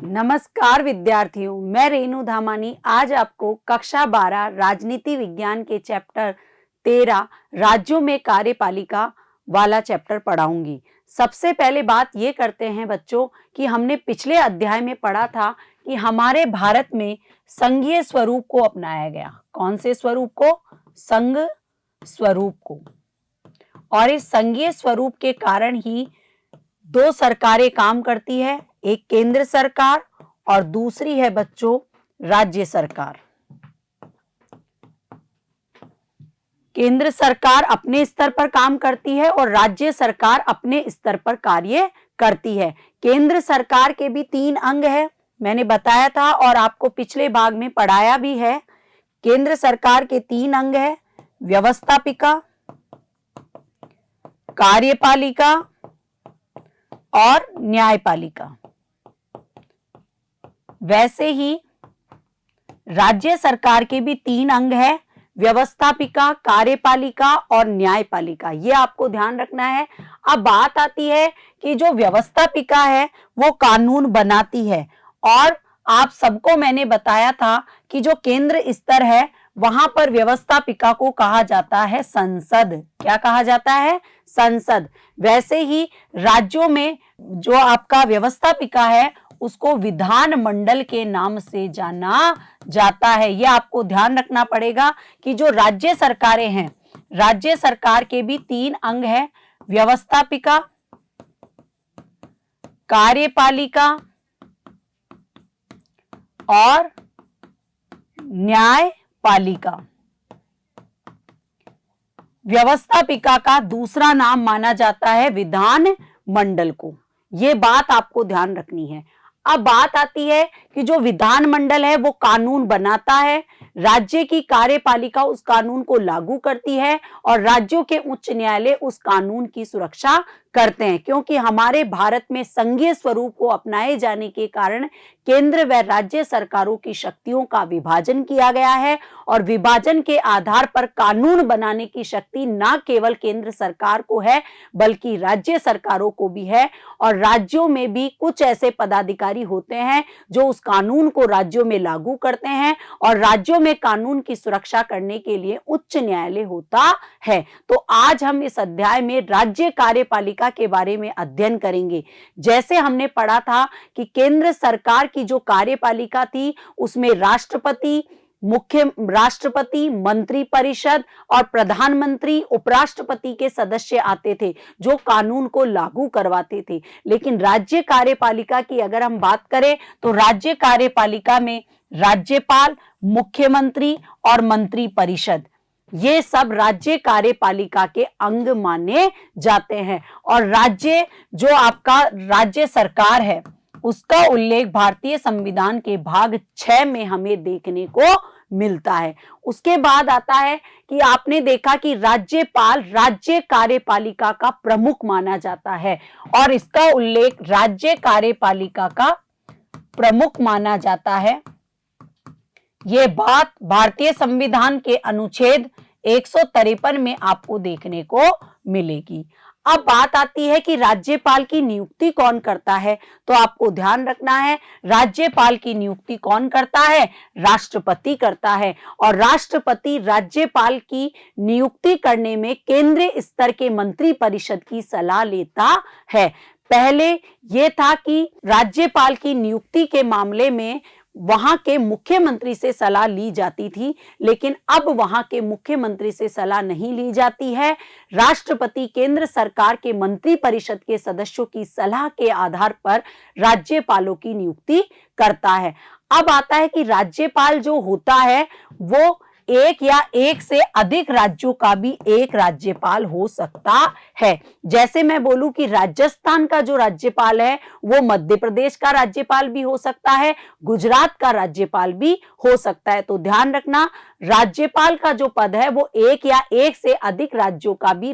नमस्कार विद्यार्थियों, मैं रेनू धामानी आज आपको कक्षा 12 राजनीति विज्ञान के चैप्टर 13 राज्यों में कार्यपालिका वाला चैप्टर पढ़ाऊंगी। सबसे पहले बात ये करते हैं बच्चों कि हमने पिछले अध्याय में पढ़ा था कि हमारे भारत में संघीय स्वरूप को अपनाया गया। कौन से स्वरूप को? संघ स्वरूप को। और इस संघीय स्वरूप के कारण ही दो सरकारें काम करती है, एक केंद्र सरकार और दूसरी है बच्चों राज्य सरकार। केंद्र सरकार अपने स्तर पर काम करती है और राज्य सरकार अपने स्तर पर कार्य करती है। केंद्र सरकार के भी 3 अंग है, मैंने बताया था और आपको पिछले भाग में पढ़ाया भी है। केंद्र सरकार के 3 अंग है, व्यवस्थापिका, कार्यपालिका और न्यायपालिका। वैसे ही राज्य सरकार के भी 3 अंग है, व्यवस्थापिका, कार्यपालिका और न्यायपालिका। ये आपको ध्यान रखना है। अब बात आती है कि जो व्यवस्थापिका है वो कानून बनाती है और आप सबको मैंने बताया था कि जो केंद्र स्तर है वहां पर व्यवस्थापिका को कहा जाता है संसद। क्या कहा जाता है? संसद। वैसे ही राज्यों में जो आपका व्यवस्थापिका है उसको विधान मंडल के नाम से जाना जाता है। यह आपको ध्यान रखना पड़ेगा कि जो राज्य सरकारें हैं, राज्य सरकार के भी 3 अंग है, व्यवस्थापिका, कार्यपालिका और न्यायपालिका। व्यवस्थापिका का दूसरा नाम माना जाता है विधान मंडल को। यह बात आपको ध्यान रखनी है। अब बात आती है कि जो विधान मंडल है वो कानून बनाता है, राज्य की कार्यपालिका उस कानून को लागू करती है और राज्यों के उच्च न्यायालय उस कानून की सुरक्षा करते हैं। क्योंकि हमारे भारत में संघीय स्वरूप को अपनाए जाने के कारण केंद्र व राज्य सरकारों की शक्तियों का विभाजन किया गया है और विभाजन के आधार पर कानून बनाने की शक्ति न केवल केंद्र सरकार को है बल्कि राज्य सरकारों को भी है। और राज्यों में भी कुछ ऐसे पदाधिकारी होते हैं जो उस कानून को राज्यों में लागू करते हैं और राज्यों में कानून की सुरक्षा करने के लिए उच्च न्यायालय होता है। तो आज हम इस अध्याय में राज्य कार्यपालिका के बारे में अध्ययन करेंगे। जैसे हमने पढ़ा था कि केंद्र सरकार की जो कार्यपालिका थी उसमें राष्ट्रपति, मुख्य राष्ट्रपति, मंत्री परिषद और प्रधानमंत्री, उपराष्ट्रपति के सदस्य आते थे जो कानून को लागू करवाते थे। लेकिन राज्य कार्यपालिका की अगर हम बात करें तो राज्य कार्यपालिका में राज्यपाल, मुख्यमंत्री और मंत्री परिषद ये सब राज्य कार्यपालिका के अंग माने जाते हैं। और राज्य जो आपका राज्य सरकार है उसका उल्लेख भारतीय संविधान के भाग 6 में हमें देखने को मिलता है। उसके बाद आता है कि आपने देखा कि राज्यपाल राज्य कार्यपालिका का प्रमुख माना जाता है और इसका उल्लेख राज्य कार्यपालिका का प्रमुख माना जाता है। यह बात भारतीय संविधान के अनुच्छेद 153 में आपको देखने को मिलेगी। अब बात आती है कि राज्यपाल की नियुक्ति कौन करता है, तो आपको ध्यान रखना है राज्यपाल की नियुक्ति कौन करता है? राष्ट्रपति करता है। और राष्ट्रपति राज्यपाल की नियुक्ति करने में केंद्रीय स्तर के मंत्री परिषद की सलाह लेता है। पहले यह था कि राज्यपाल की नियुक्ति के मामले में वहां के मुख्यमंत्री से सलाह ली जाती थी, लेकिन अब वहां के मुख्यमंत्री से सलाह नहीं ली जाती है। राष्ट्रपति केंद्र सरकार के मंत्री परिषद के सदस्यों की सलाह के आधार पर राज्यपालों की नियुक्ति करता है। अब आता है कि राज्यपाल जो होता है वो एक या एक से अधिक राज्यों का भी एक राज्यपाल हो सकता है। जैसे मैं बोलूं कि राजस्थान का जो राज्यपाल है वो मध्य प्रदेश का राज्यपाल भी हो सकता है, गुजरात का राज्यपाल भी हो सकता है। तो ध्यान रखना राज्यपाल का जो पद है वो एक या एक से अधिक राज्यों का भी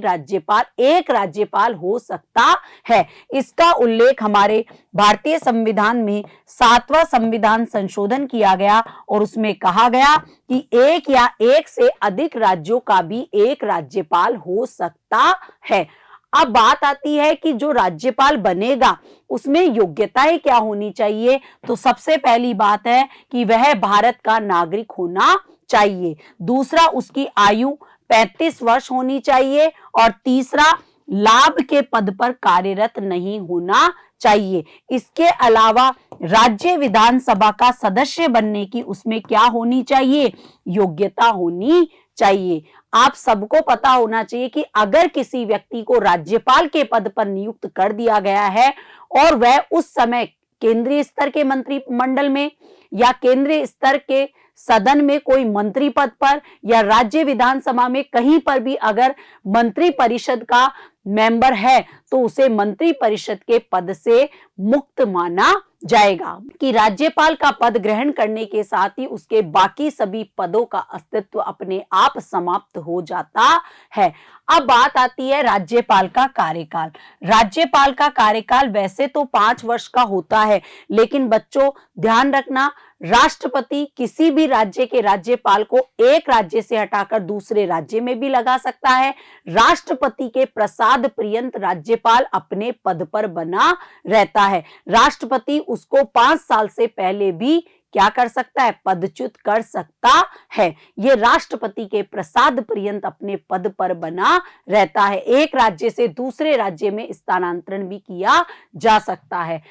एक राज्यपाल हो सकता है। इसका उल्लेख हमारे भारतीय संविधान में 7वां संविधान संशोधन किया गया और उसमें कहा गया कि एक या एक से अधिक राज्यों का भी एक राज्यपाल हो सकता है। अब बात आती है कि जो राज्यपाल बनेगा उसमें योग्यताएं क्या होनी चाहिए। तो सबसे पहली बात है कि वह भारत का नागरिक होना चाहिए। दूसरा, उसकी आयु 35 वर्ष होनी चाहिए। और तीसरा, लाभ के पद पर कार्यरत नहीं होना चाहिए। इसके अलावा राज्य विधानसभा का सदस्य बनने की उसमें क्या होनी चाहिए, योग्यता होनी चाहिए। आप सबको पता होना चाहिए कि अगर किसी व्यक्ति को राज्यपाल के पद पर नियुक्त कर दिया गया है और वह उस समय केंद्रीय स्तर के मंत्रिमंडल में या केंद्रीय स्तर के सदन में कोई मंत्री पद पर या राज्य विधानसभा में कहीं पर भी अगर मंत्री परिषद का मेंबर है तो उसे मंत्री परिषद के पद से मुक्त माना जाएगा कि राज्यपाल का पद ग्रहण करने के साथ ही उसके बाकी सभी पदों का अस्तित्व अपने आप समाप्त हो जाता है। अब बात आती है राज्यपाल का कार्यकाल। राज्यपाल का कार्यकाल वैसे तो 5 वर्ष का होता है, लेकिन बच्चों ध्यान रखना, राष्ट्रपति किसी भी राज्य के राज्यपाल को एक राज्य से हटाकर दूसरे राज्य में भी लगा सकता है। राष्ट्रपति के प्रसाद पर्यंत राज्यपाल अपने पद पर बना रहता है। राष्ट्रपति उसको 5 साल से पहले भी क्या कर सकता है, पदच्युत कर सकता है। ये राष्ट्रपति के प्रसाद पर्यंत अपने पद पर बना रहता है। एक राज्य से दूसरे राज्य में स्थानांतरण भी किया जा सकता है।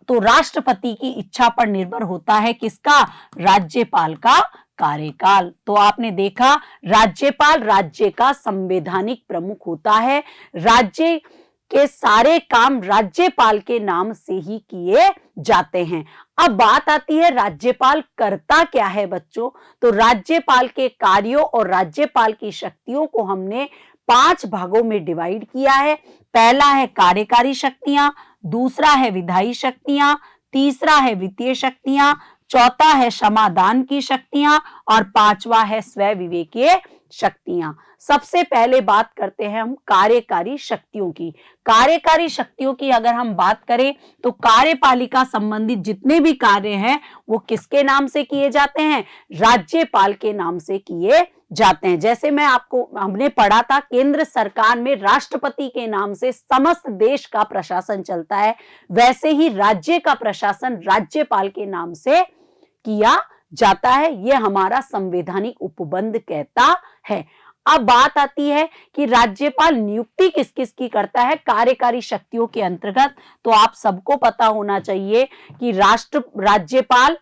तो राष्ट्रपति की इच्छा पर निर्भर होता है किसका, राज्यपाल का कार्यकाल। तो आपने देखा, राज्यपाल राज्य का संवैधानिक प्रमुख होता है। राज्य के सारे काम राज्यपाल के नाम से ही किए जाते हैं। अब बात आती है राज्यपाल करता क्या है बच्चों। तो राज्यपाल के कार्यों और राज्यपाल की शक्तियों को हमने 5 भागों में डिवाइड किया है। पहला है कार्यकारी शक्तियां, दूसरा है विधायी शक्तियां, तीसरा है वित्तीय शक्तियां, चौथा है क्षमादान की शक्तियां और 5वां है स्वयं विवेकीय शक्तियां। सबसे पहले बात करते हैं हम कार्यकारी शक्तियों की। कार्यकारी शक्तियों की अगर हम बात करें तो कार्यपालिका संबंधित जितने भी कार्य हैं वो किसके नाम से किए जाते हैं, राज्यपाल के नाम से किए जाते हैं। जैसे हमने पढ़ा था, केंद्र सरकार में राष्ट्रपति के नाम से समस्त देश का प्रशासन चलता है, वैसे ही राज्य का प्रशासन राज्यपाल के नाम से किया जाता है। यह हमारा संवैधानिक उपबंध कहता है। अब बात आती है कि राज्यपाल नियुक्ति किस किस की करता है कार्यकारी शक्तियों के अंतर्गत। तो आप सबको पता होना चाहिए कि राज्यपाल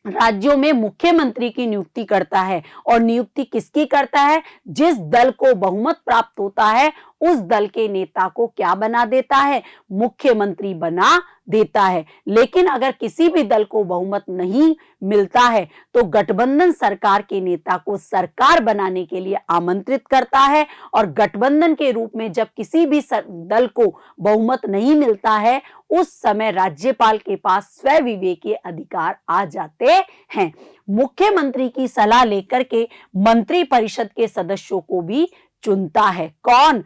राज्यों में मुख्यमंत्री की नियुक्ति करता है। और नियुक्ति किसकी करता है, जिस दल को बहुमत प्राप्त होता है उस दल के नेता को क्या बना देता है, मुख्यमंत्री बना देता है। लेकिन अगर किसी भी दल को बहुमत नहीं मिलता है तो गठबंधन सरकार के नेता को सरकार बनाने के लिए आमंत्रित करता है। और गठबंधन के रूप में जब किसी भी दल को बहुमत नहीं मिलता है उस समय राज्यपाल के पास स्वयं विवेकीय अधिकार आ जाते हैं। मुख्यमंत्री की सलाह लेकर के मंत्री परिषद के सदस्यों को भी चुनता है कौन,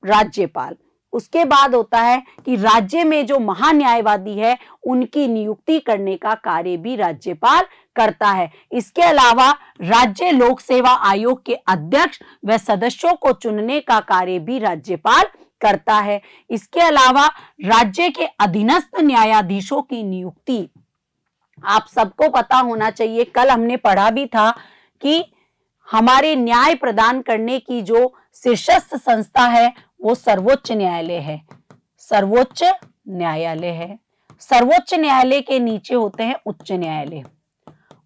राज्यपाल। उसके बाद होता है कि राज्य में जो महान्यायवादी है उनकी नियुक्ति करने का कार्य भी राज्यपाल करता है। इसके अलावा राज्य लोक सेवा आयोग के अध्यक्ष व सदस्यों को चुनने का कार्य भी राज्यपाल करता है। इसके अलावा राज्य के अधीनस्थ न्यायाधीशों की नियुक्ति आप सबको पता होना चाहिए, कल हमने पढ़ा भी था कि हमारे न्याय प्रदान करने की जो शीर्षस्थ संस्था है वो सर्वोच्च न्यायालय है। सर्वोच्च न्यायालय है। सर्वोच्च न्यायालय के नीचे होते हैं उच्च न्यायालय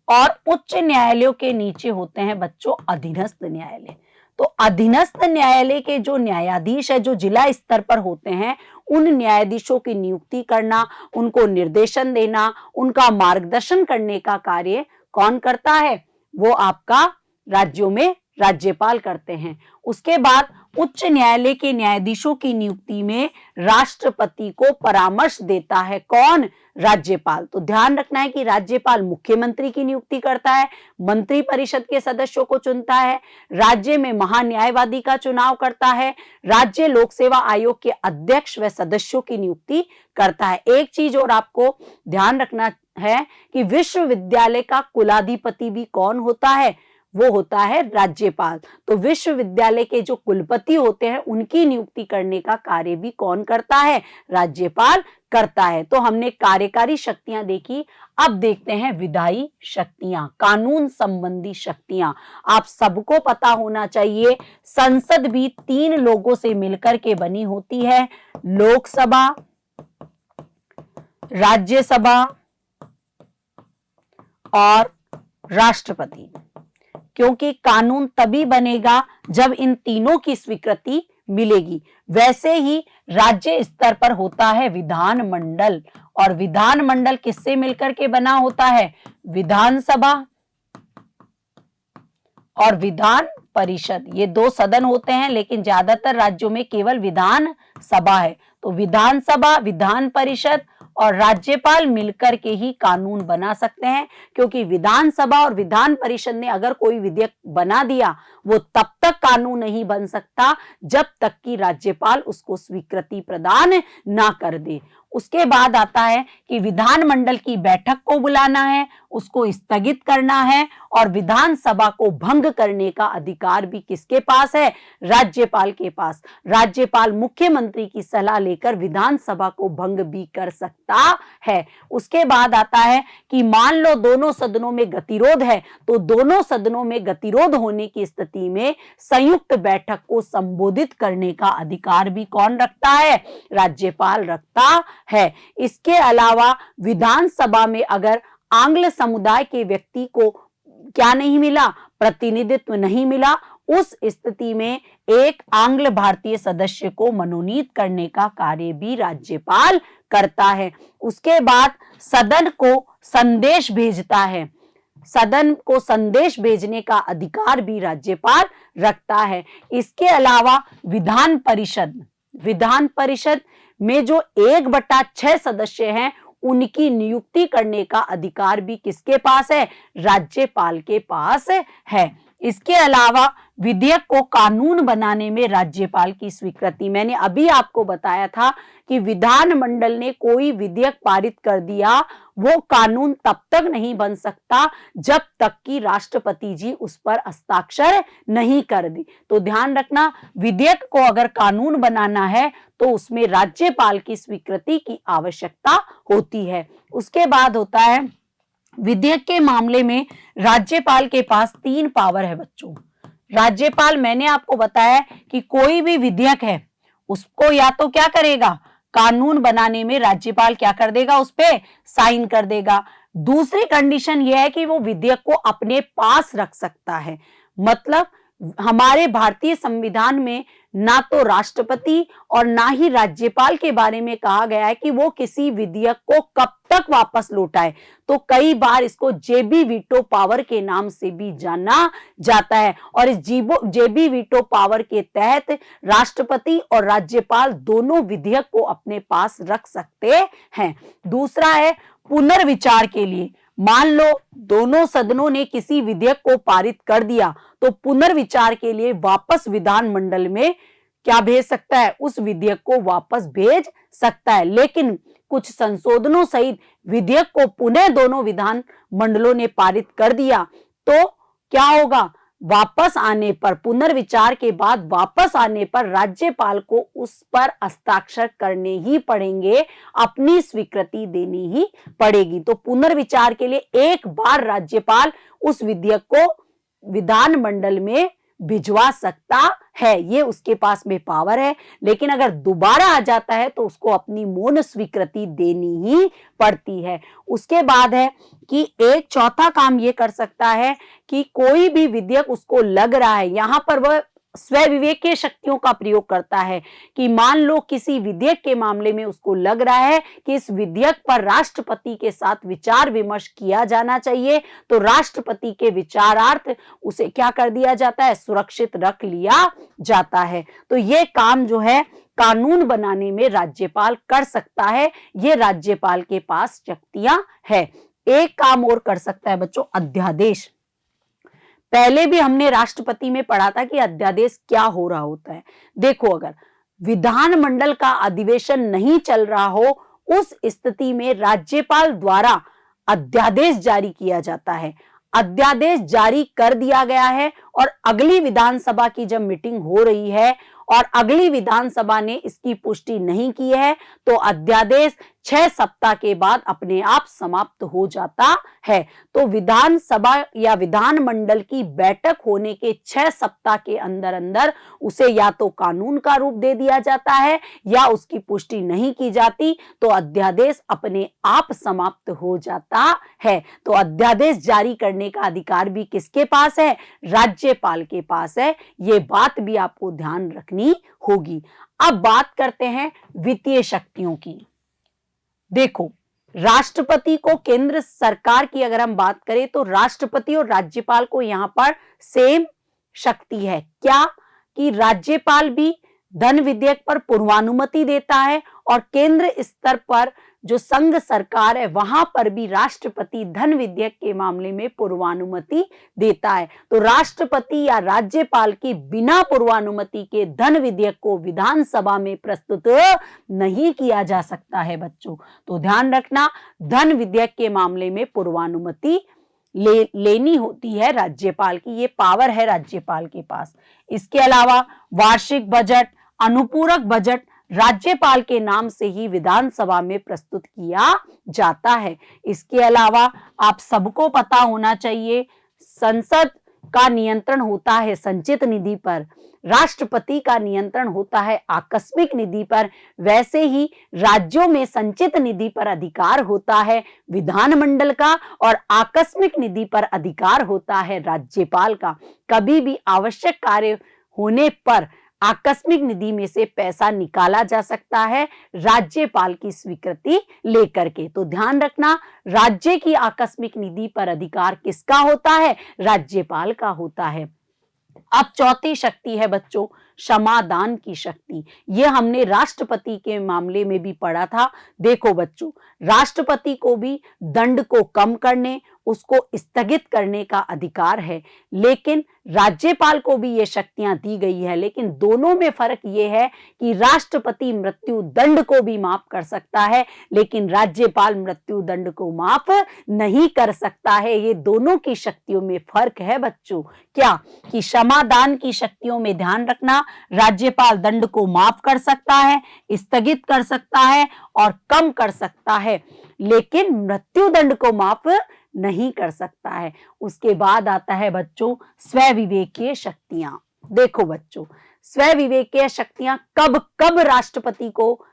और उच्च न्यायालयों के नीचे होते हैं बच्चों अधीनस्थ न्यायालय। तो अधीनस्थ न्यायालय के जो न्यायाधीश है जो जिला स्तर पर होते हैं उन न्यायाधीशों की नियुक्ति करना, उनको निर्देशन देना, उनका मार्गदर्शन करने का कार्य कौन करता है, वो आपका राज्यों में राज्यपाल करते हैं। उसके बाद उच्च न्यायालय के न्यायाधीशों की नियुक्ति में राष्ट्रपति को परामर्श देता है कौन, राज्यपाल। तो ध्यान रखना है कि राज्यपाल मुख्यमंत्री की नियुक्ति करता है, मंत्री परिषद के सदस्यों को चुनता है, राज्य में महान्यायवादी का चुनाव करता है, राज्य लोक सेवा आयोग के अध्यक्ष व सदस्यों की नियुक्ति करता है। एक चीज और आपको ध्यान रखना है कि विश्वविद्यालय का कुलाधिपति भी कौन होता है, वो होता है राज्यपाल। तो विश्वविद्यालय के जो कुलपति होते हैं उनकी नियुक्ति करने का कार्य भी कौन करता है? राज्यपाल करता है। तो हमने कार्यकारी शक्तियां देखी, अब देखते हैं विधायी शक्तियां, कानून संबंधी शक्तियां। आप सबको पता होना चाहिए संसद भी 3 लोगों से मिलकर के बनी होती है, लोकसभा, राज्यसभा और राष्ट्रपति। क्योंकि कानून तभी बनेगा जब इन तीनों की स्वीकृति मिलेगी। वैसे ही राज्य स्तर पर होता है विधानमंडल, और विधानमंडल किससे मिलकर के बना होता है? विधानसभा और विधान परिषद, ये 2 सदन होते हैं, लेकिन ज्यादातर राज्यों में केवल विधान सभा है। तो विधानसभा, विधान परिषद और राज्यपाल मिलकर के ही कानून बना सकते हैं, क्योंकि विधानसभा और विधान परिषद ने अगर कोई विधेयक बना दिया वो तब तक कानून नहीं बन सकता जब तक कि राज्यपाल उसको स्वीकृति प्रदान ना कर दे। उसके बाद आता है कि विधानमंडल की बैठक को बुलाना है, उसको स्थगित करना है, और विधानसभा को भंग करने का अधिकार भी किसके पास है? राज्यपाल के पास। राज्यपाल मुख्यमंत्री की सलाह लेकर विधानसभा को भंग भी कर सकता है। उसके बाद आता है कि मान लो दोनों सदनों में गतिरोध है, तो दोनों सदनों में गतिरोध होने की स्थिति में संयुक्त बैठक को संबोधित करने का अधिकार भी कौन रखता है? राज्यपाल रखता है। इसके अलावा विधानसभा में अगर आंग्ल समुदाय के व्यक्ति को क्या नहीं मिला? प्रतिनिधित्व नहीं मिला, उस स्थिति में एक आंग्ल भारतीय सदस्य को मनोनीत करने का कार्य भी राज्यपाल करता है। उसके बाद सदन को संदेश भेजता है, सदन को संदेश भेजने का अधिकार भी राज्यपाल रखता है। इसके अलावा विधान परिषद में जो 1/6 सदस्य हैं उनकी नियुक्ति करने का अधिकार भी किसके पास है? राज्यपाल के पास है। इसके अलावा विधेयक को कानून बनाने में राज्यपाल की स्वीकृति, मैंने अभी आपको बताया था कि विधानमंडल ने कोई विधेयक पारित कर दिया, वो कानून तब तक नहीं बन सकता जब तक कि राष्ट्रपति जी उस पर हस्ताक्षर नहीं कर दे। तो ध्यान रखना, विधेयक को अगर कानून बनाना है तो उसमें राज्यपाल की स्वीकृति की आवश्यकता होती है। उसके बाद होता है विधेयक के मामले में राज्यपाल के पास 3 पावर है बच्चों। राज्यपाल, मैंने आपको बताया कि कोई भी विधेयक है उसको या तो क्या करेगा? कानून बनाने में राज्यपाल क्या कर देगा? उस पे साइन कर देगा। दूसरी कंडीशन यह है कि वो विधेयक को अपने पास रख सकता है। मतलब हमारे भारतीय संविधान में ना तो राष्ट्रपति और ना ही राज्यपाल के बारे में कहा गया है कि वो किसी विधेयक को कब तक वापस लौटाए। तो कई बार इसको जेबी वीटो पावर के नाम से भी जाना जाता है, और इस जेबी वीटो पावर के तहत राष्ट्रपति और राज्यपाल दोनों विधेयक को अपने पास रख सकते हैं। दूसरा है पुनर्विचार के लिए। मान लो दोनों सदनों ने किसी विधेयक को पारित कर दिया, तो पुनर्विचार के लिए वापस विधानमंडल में क्या भेज सकता है? उस विधेयक को वापस भेज सकता है। लेकिन कुछ संशोधनों सहित विधेयक को पुनः दोनों विधान मंडलों ने पारित कर दिया तो क्या होगा? वापस आने पर, पुनर्विचार के बाद वापस आने पर राज्यपाल को उस पर हस्ताक्षर करने ही पड़ेंगे, अपनी स्वीकृति देनी ही पड़ेगी। तो पुनर्विचार के लिए एक बार राज्यपाल उस विधेयक को विधानमंडल में भिजवा सकता है, ये उसके पास में पावर है। लेकिन अगर दोबारा आ जाता है तो उसको अपनी मौन स्वीकृति देनी ही पड़ती है। उसके बाद है कि एक चौथा काम ये कर सकता है कि कोई भी विधेयक उसको लग रहा है, यहां पर वह स्व विवेकीय शक्तियों का प्रयोग करता है कि मान लो किसी विधेयक के मामले में उसको लग रहा है कि इस विधेयक पर राष्ट्रपति के साथ विचार विमर्श किया जाना चाहिए, तो राष्ट्रपति के विचारार्थ उसे क्या कर दिया जाता है? सुरक्षित रख लिया जाता है। तो ये काम जो है कानून बनाने में राज्यपाल कर सकता है, ये राज्यपाल के पास शक्तियां है। एक काम और कर सकता है बच्चों, अध्यादेश। पहले भी हमने राष्ट्रपति में पढ़ा था कि अध्यादेश क्या हो रहा होता है। देखो, अगर विधानमंडल का अधिवेशन नहीं चल रहा हो, उस स्थिति में राज्यपाल द्वारा अध्यादेश जारी किया जाता है। अध्यादेश जारी कर दिया गया है और अगली विधानसभा की जब मीटिंग हो रही है और अगली विधानसभा ने इसकी पुष्टि नहीं की है तो अध्यादेश 6 सप्ताह के बाद अपने आप समाप्त हो जाता है। तो विधानसभा या विधानमंडल की बैठक होने के 6 सप्ताह के अंदर अंदर उसे या तो कानून का रूप दे दिया जाता है या उसकी पुष्टि नहीं की जाती तो अध्यादेश अपने आप समाप्त हो जाता है। तो अध्यादेश जारी करने का अधिकार भी किसके पास है? राज्यपाल के पास है। ये बात भी आपको ध्यान रखनी होगी। अब बात करते हैं वित्तीय शक्तियों की। देखो, राष्ट्रपति को, केंद्र सरकार की अगर हम बात करें तो राष्ट्रपति और राज्यपाल को यहां पर सेम शक्ति है। क्या कि राज्यपाल भी धन विधेयक पर पूर्वानुमति देता है और केंद्र स्तर पर जो संघ सरकार है वहां पर भी राष्ट्रपति धन विधेयक के मामले में पूर्वानुमति देता है। तो राष्ट्रपति या राज्यपाल की बिना पूर्वानुमति के धन विधेयक को विधानसभा में प्रस्तुत नहीं किया जा सकता है बच्चों। तो ध्यान रखना, धन विधेयक के मामले में पूर्वानुमति लेनी होती है राज्यपाल की, ये पावर है राज्यपाल के पास। इसके अलावा वार्षिक बजट, अनुपूरक बजट राज्यपाल के नाम से ही विधानसभा में प्रस्तुत किया जाता है। इसके अलावा आप सबको पता होना चाहिए, संसद का नियंत्रण होता है संचित निधि पर, राष्ट्रपति का नियंत्रण होता है आकस्मिक निधि पर, वैसे ही राज्यों में संचित निधि पर अधिकार होता है विधानमंडल का और आकस्मिक निधि पर अधिकार होता है राज्यपाल का। कभी भी आवश्यक कार्य होने पर आकस्मिक निधि में से पैसा निकाला जा सकता है राज्यपाल की स्वीकृति लेकर के। तो ध्यान रखना, राज्य की आकस्मिक निधि पर अधिकार किसका होता है? राज्यपाल का होता है। अब चौथी शक्ति है बच्चों क्षमादान की शक्ति। यह हमने राष्ट्रपति के मामले में भी पढ़ा था। देखो बच्चों, राष्ट्रपति को भी दंड को कम करने, उसको स्थगित करने का अधिकार है, लेकिन राज्यपाल को भी ये शक्तियां दी गई है। लेकिन दोनों में फर्क ये है कि राष्ट्रपति मृत्यु दंड को भी माफ कर सकता है, लेकिन राज्यपाल मृत्यु दंड को माफ नहीं कर सकता है। ये दोनों की शक्तियों में फर्क है बच्चों। क्या कि क्षमादान की शक्तियों में ध्यान रखना, राज्यपाल दंड को माफ कर सकता है, स्थगित कर सकता है और कम कर सकता है, लेकिन मृत्यु दंड को माफ नहीं कर सकता है। उसके बाद आता है बच्चों स्वविवेकीय शक्तियां। देखो बच्चों, स्वविवेकीय शक्तियां कब राष्ट्रपति को,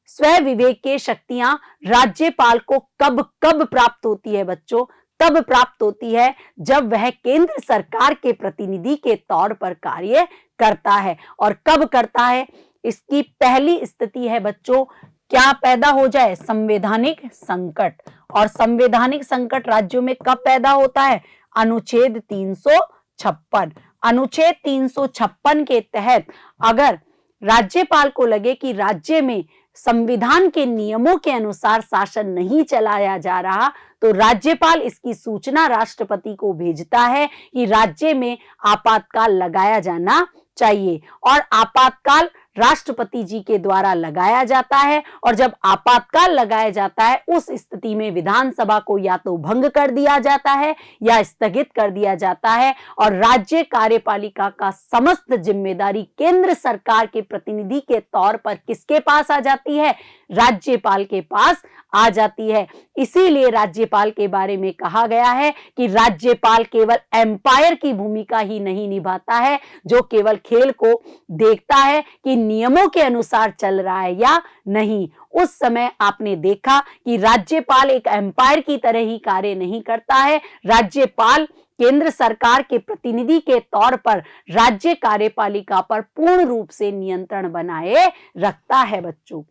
स्वविवेकीय शक्तियां राज्यपाल को कब प्राप्त होती है बच्चों? तब प्राप्त होती है जब वह केंद्र सरकार के प्रतिनिधि के तौर पर कार्य करता है। और कब करता है? इसकी पहली स्थिति है बच्चों, क्या पैदा हो जाए? संवैधानिक संकट। और संवैधानिक संकट राज्यों में कब पैदा होता है? अनुच्छेद 356। अनुच्छेद 356 के तहत अगर राज्यपाल को लगे कि राज्य में संविधान के नियमों के अनुसार शासन नहीं चलाया जा रहा, तो राज्यपाल इसकी सूचना राष्ट्रपति को भेजता है कि राज्य में आपातकाल लगाया जाना चाहिए। और आपातकाल राष्ट्रपति जी के द्वारा लगाया जाता है। और जब आपातकाल लगाया जाता है उस स्थिति में विधानसभा को या तो भंग कर दिया जाता है या स्थगित कर दिया जाता है और राज्य कार्यपालिका का समस्त जिम्मेदारी केंद्र सरकार के प्रतिनिधि के तौर पर किसके पास आ जाती है? राज्यपाल के पास आ जाती है। इसीलिए राज्यपाल के बारे में कहा गया है कि राज्यपाल केवल एम्पायर की भूमिका ही नहीं निभाता है, जो केवल खेल को देखता है कि नियमों के अनुसार चल रहा है या नहीं। उस समय आपने देखा कि राज्यपाल एक एम्पायर की तरह ही कार्य नहीं करता है। राज्यपाल केंद्र सरकार के प्रतिनिधि के तौर पर राज्य कार्यपालिका पर पूर्ण रूप से नियंत्रण बनाए रखता है बच्चों।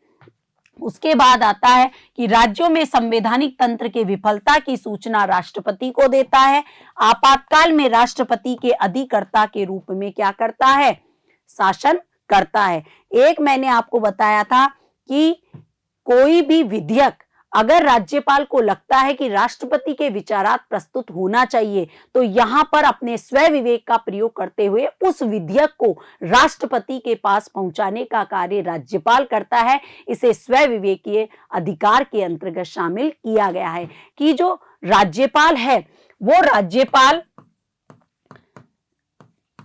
उसके बाद आता है कि राज्यों में संवैधानिक तंत्र के विफलता की सूचना राष्ट्रपति को देता है। आपातकाल में राष्ट्रपति के अधिकर्ता के रूप में क्या करता है? शासन करता है। एक मैंने आपको बताया था कि कोई भी विधेयक अगर राज्यपाल को लगता है कि राष्ट्रपति के विचारात प्रस्तुत होना चाहिए, तो यहां पर अपने स्व विवेक का प्रयोग करते हुए उस विधेयक को राष्ट्रपति के पास पहुंचाने का कार्य राज्यपाल करता है। इसे स्व विवेकीय अधिकार के अंतर्गत शामिल किया गया है कि जो राज्यपाल है वो राज्यपाल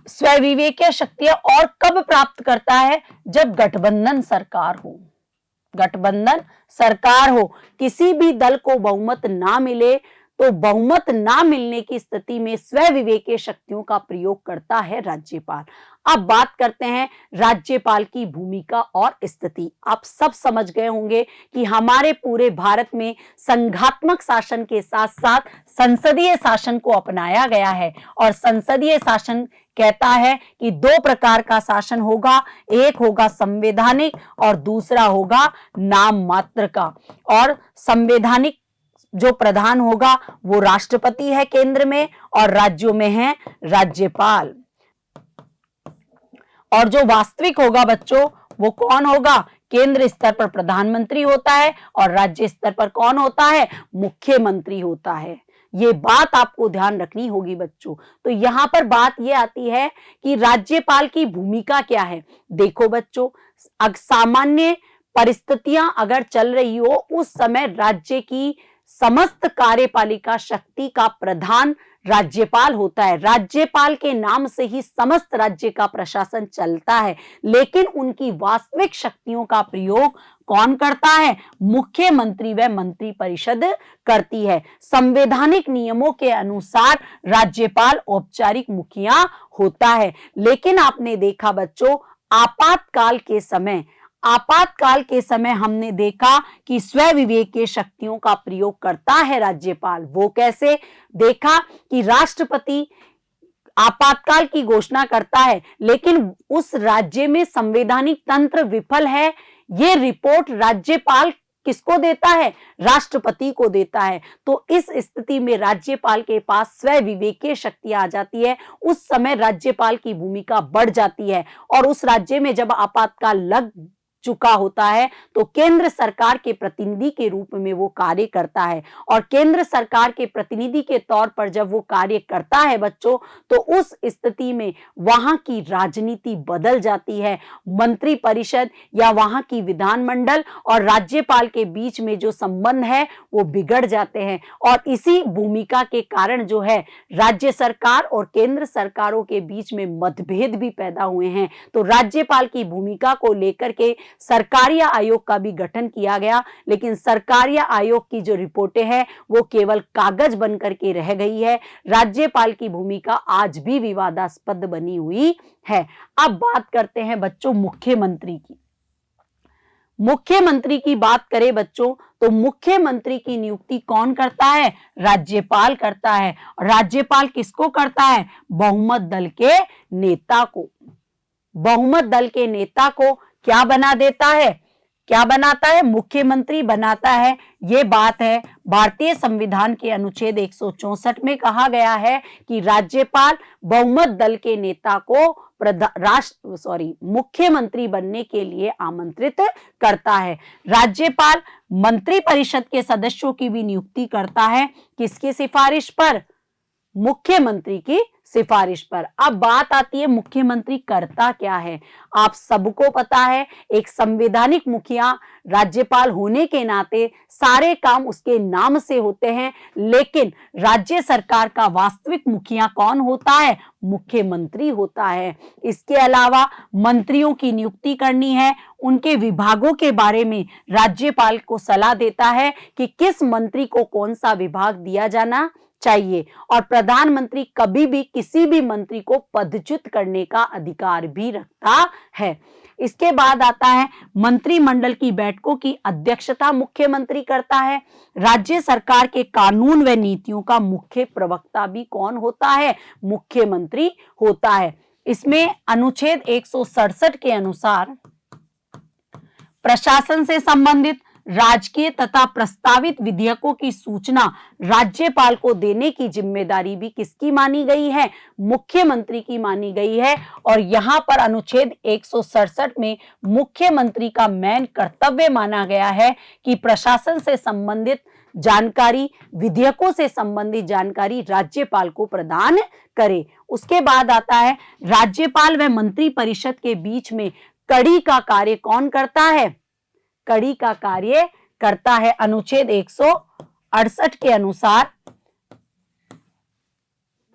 स्वविवेकीय शक्तियां और कब प्राप्त करता है? जब गठबंधन सरकार हो, गठबंधन सरकार हो, किसी भी दल को बहुमत ना मिले तो बहुमत ना मिलने की स्थिति में स्वविवेकीय शक्तियों का प्रयोग करता है राज्यपाल। अब बात करते हैं राज्यपाल की भूमिका और स्थिति। आप सब समझ गए होंगे कि हमारे पूरे भारत में संघात्मक शासन के साथ साथ संसदीय शासन को अपनाया गया है और संसदीय शासन कहता है कि दो प्रकार का शासन होगा, एक होगा संवैधानिक और दूसरा होगा नाम मात्र का। और संवैधानिक जो प्रधान होगा वो राष्ट्रपति है केंद्र में और राज्यों में है राज्यपाल। और जो वास्तविक होगा बच्चों वो कौन होगा? केंद्र स्तर पर प्रधानमंत्री होता है और राज्य स्तर पर कौन होता है? मुख्यमंत्री होता है। ये बात आपको ध्यान रखनी होगी बच्चों। तो यहां पर बात ये आती है कि राज्यपाल की भूमिका क्या है। देखो बच्चों, सामान्य परिस्थितियां अगर चल रही हो उस समय राज्य की समस्त कार्यपालिका शक्ति का प्रधान राज्यपाल होता है। राज्यपाल के नाम से ही समस्त राज्य का प्रशासन चलता है, लेकिन उनकी वास्तविक शक्तियों का प्रयोग कौन करता है? मुख्यमंत्री व मंत्रिपरिषद करती है। संवैधानिक नियमों के अनुसार राज्यपाल औपचारिक मुखिया होता है। लेकिन आपने देखा बच्चों, आपातकाल के समय हमने देखा कि स्वविवेकीय शक्तियों का प्रयोग करता है राज्यपाल। वो कैसे? देखा कि राष्ट्रपति आपातकाल की घोषणा करता है, लेकिन उस राज्य में संवैधानिक तंत्र विफल है। ये रिपोर्ट राज्यपाल किसको देता है? राष्ट्रपति को देता है। तो इस स्थिति में राज्यपाल के पास स्वविवेकीय शक्ति आ जाती है। उस समय राज्यपाल की भूमिका बढ़ जाती है और उस राज्य में जब आपातकाल लग चुका होता है तो केंद्र सरकार के प्रतिनिधि के रूप में वो कार्य करता है। और केंद्र सरकार के प्रतिनिधि के तौर पर जब वो कार्य करता है बच्चों, तो उस स्थिति में वहां की राजनीति बदल जाती है। मंत्रिपरिषद या वहां की विधानमंडल और राज्यपाल के बीच में जो संबंध है वो बिगड़ जाते हैं। और इसी भूमिका के कारण जो है राज्य सरकार और केंद्र सरकारों के बीच में मतभेद भी पैदा हुए हैं। तो राज्यपाल की भूमिका को लेकर के सरकारिया आयोग का भी गठन किया गया, लेकिन सरकारिया आयोग की जो रिपोर्टें हैं वो केवल कागज बनकर के रह गई है। राज्यपाल की भूमिका आज भी विवादास्पद बनी हुई है। अब बात करते हैं बच्चों मुख्यमंत्री की। मुख्यमंत्री की बात करें बच्चों तो मुख्यमंत्री की नियुक्ति कौन करता है? राज्यपाल करता है। राज्यपाल किसको करता है? बहुमत दल के नेता को। बहुमत दल के नेता को क्या बना देता है? क्या बनाता है? मुख्यमंत्री बनाता है। ये बात है भारतीय संविधान के अनुच्छेद 164 में कहा गया है कि राज्यपाल बहुमत दल के नेता को मुख्यमंत्री बनने के लिए आमंत्रित करता है। राज्यपाल मंत्रिपरिषद के सदस्यों की भी नियुक्ति करता है। किसकी सिफारिश पर? मुख्यमंत्री की सिफारिश पर। अब बात आती है मुख्यमंत्री करता क्या है। आप सबको पता है एक संवैधानिक मुखिया राज्यपाल होने के नाते सारे काम उसके नाम से होते हैं, लेकिन राज्य सरकार का वास्तविक मुखिया कौन होता है? मुख्यमंत्री होता है। इसके अलावा मंत्रियों की नियुक्ति करनी है, उनके विभागों के बारे में राज्यपाल को सलाह देता है कि किस मंत्री को कौन सा विभाग दिया जाना चाहिए। और प्रधानमंत्री कभी भी किसी भी मंत्री को पदच्युत करने का अधिकार भी रखता है। इसके बाद आता है मंत्रिमंडल की बैठकों की अध्यक्षता मुख्यमंत्री करता है। राज्य सरकार के कानून व नीतियों का मुख्य प्रवक्ता भी कौन होता है? मुख्यमंत्री होता है। इसमें अनुच्छेद 167 के अनुसार प्रशासन से संबंधित राजकीय तथा प्रस्तावित विधेयकों की सूचना राज्यपाल को देने की जिम्मेदारी भी किसकी मानी गई है? मुख्यमंत्री की मानी गई है। और यहां पर अनुच्छेद 167 में मुख्यमंत्री का मेन कर्तव्य माना गया है कि प्रशासन से संबंधित जानकारी, विधेयकों से संबंधित जानकारी राज्यपाल को प्रदान करे। उसके बाद आता है राज्यपाल व मंत्रिपरिषद के बीच में कड़ी का कार्य कौन करता है? कड़ी का कार्य करता है अनुच्छेद 168 के अनुसार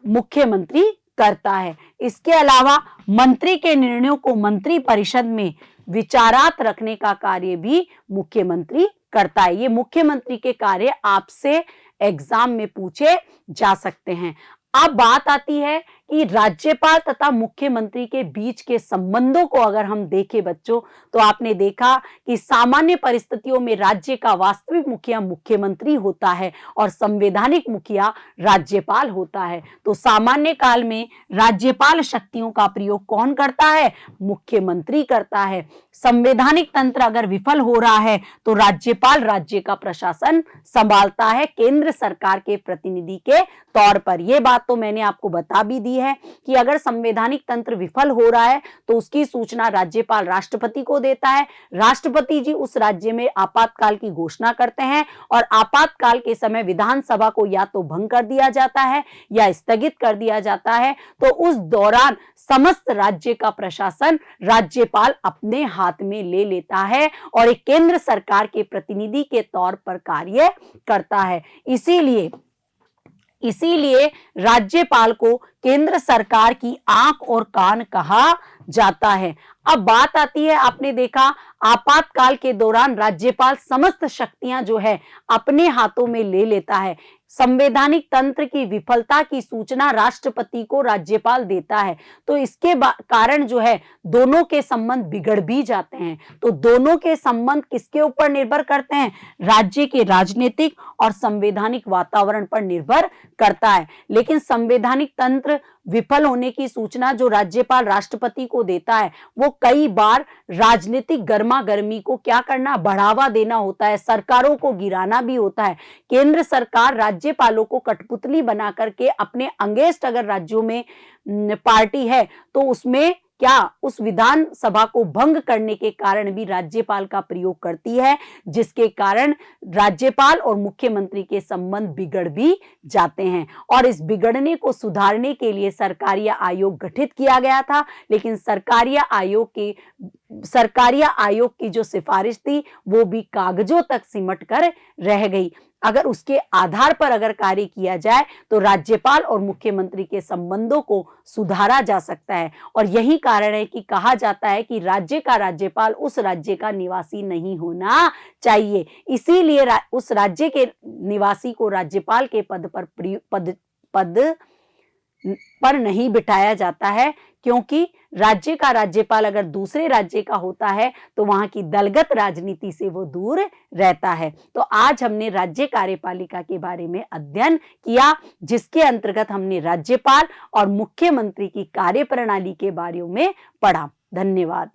मुख्यमंत्री करता है। इसके अलावा मंत्री के निर्णयों को मंत्री परिषद में विचारात रखने का कार्य भी मुख्यमंत्री करता है। ये मुख्यमंत्री के कार्य आपसे एग्जाम में पूछे जा सकते हैं। अब बात आती है कि राज्यपाल तथा मुख्यमंत्री के बीच के संबंधों को अगर हम देखें बच्चों, तो आपने देखा कि सामान्य परिस्थितियों में राज्य का वास्तविक मुखिया मुख्यमंत्री होता है और संवैधानिक मुखिया राज्यपाल होता है। तो सामान्य काल में राज्यपाल शक्तियों का प्रयोग कौन करता है? मुख्यमंत्री करता है। संवैधानिक तंत्र अगर विफल हो रहा है तो राज्यपाल राज्य का प्रशासन संभालता है केंद्र सरकार के प्रतिनिधि के तौर पर। यह बात तो मैंने आपको बता भी दी है कि अगर संवैधानिक तंत्र विफल हो रहा है तो उसकी सूचना राज्यपाल राष्ट्रपति को देता है। राष्ट्रपति जी उस राज्य में आपातकाल की घोषणा करते हैं और आपातकाल के समय विधानसभा को या तो भंग कर दिया जाता है या स्थगित कर दिया जाता है। तो उस दौरान समस्त राज्य का प्रशासन राज्यपाल अपने हाथ में ले लेता है और एक केंद्र सरकार के प्रतिनिधि के तौर पर कार्य करता है। इसीलिए राज्यपाल को केंद्र सरकार की आंख और कान कहा जाता है। अब बात आती है, आपने देखा आपातकाल के दौरान राज्यपाल समस्त शक्तियां जो है अपने हाथों में ले लेता है। संवैधानिक तंत्र की विफलता की सूचना राष्ट्रपति को राज्यपाल देता है। तो इसके कारण जो है दोनों के संबंध बिगड़ भी जाते हैं। तो दोनों के संबंध किसके ऊपर निर्भर करते हैं? राज्य के राजनीतिक और संवैधानिक वातावरण पर निर्भर करता है। लेकिन संवैधानिक तंत्र विफल होने की सूचना जो राज्यपाल राष्ट्रपति को देता है वो कई बार राजनीतिक गर्मा गर्मी को क्या करना, बढ़ावा देना होता है, सरकारों को गिराना भी होता है। केंद्र सरकार राज्यपालों को कठपुतली बना करके अपने अंगेस्ट अगर राज्यों में पार्टी है तो उसमें क्या उस विधानसभा को भंग करने के कारण भी राज्यपाल का प्रयोग करती है, जिसके कारण राज्यपाल और मुख्यमंत्री के संबंध बिगड़ भी जाते हैं। और इस बिगड़ने को सुधारने के लिए सरकारिया आयोग गठित किया गया था, लेकिन सरकारिया आयोग की जो सिफारिश थी वो भी कागजों तक सिमट कर रह गई। अगर उसके आधार पर अगर कार्य किया जाए तो राज्यपाल और मुख्यमंत्री के संबंधों को सुधारा जा सकता है। और यही कारण है कि कहा जाता है कि राज्य का राज्यपाल उस राज्य का निवासी नहीं होना चाहिए। इसीलिए उस राज्य के निवासी को राज्यपाल के पद पर नहीं बिठाया जाता है, क्योंकि राज्य का राज्यपाल अगर दूसरे राज्य का होता है तो वहां की दलगत राजनीति से वो दूर रहता है। तो आज हमने राज्य कार्यपालिका के बारे में अध्ययन किया, जिसके अंतर्गत हमने राज्यपाल और मुख्यमंत्री की कार्यप्रणाली के बारे में पढ़ा। धन्यवाद।